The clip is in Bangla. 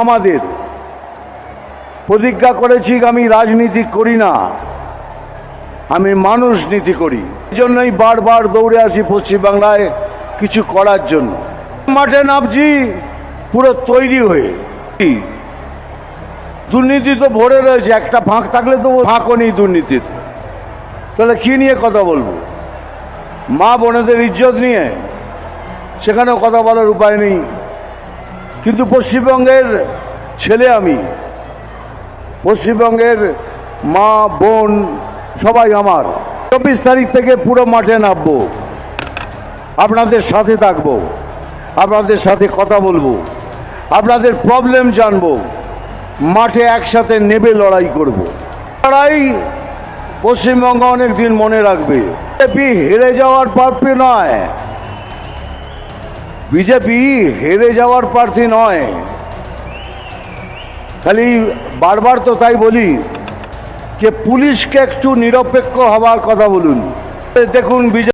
আমাদের প্রতিজ্ঞা করেছি আমি রাজনীতি করি না, আমি মানুষ নীতি করি। এই জন্যই বারবার দৌড়ে আসি পশ্চিমবাংলায় কিছু করার জন্য। মাঠে নামছি পুরো তৈরি হয়ে। দুর্নীতি তো ভরে রয়েছে, একটা ফাঁক থাকলে তো ফাঁকও নেই দুর্নীতির। তাহলে কি নিয়ে কথা বলবো? মা বোনেদের ইজ্জত নিয়ে সেখানেও কথা বলার উপায় নেই। কিন্তু পশ্চিমবঙ্গের ছেলে আমি, পশ্চিমবঙ্গের মা বোন সবাই আমার। 24 তারিখ থেকে পুরো মাঠে নামবো, আপনাদের সাথে থাকবো, আপনাদের সাথে কথা বলবো, আপনাদের প্রবলেম জানবো, মাঠে একসাথে নেবে লড়াই করব। লড়াই পশ্চিমবঙ্গ অনেক দিন মনে রাখবে। বিজেপি হেরে যাওয়ার প্রার্থী নয়, বিজেপি হেরে যাওয়ার প্রার্থী নয়। খালি বারবার তো তাই বলি যে পুলিশকে একটু নিরপেক্ষ হওয়ার কথা বলুন। দেখুন বিজেপি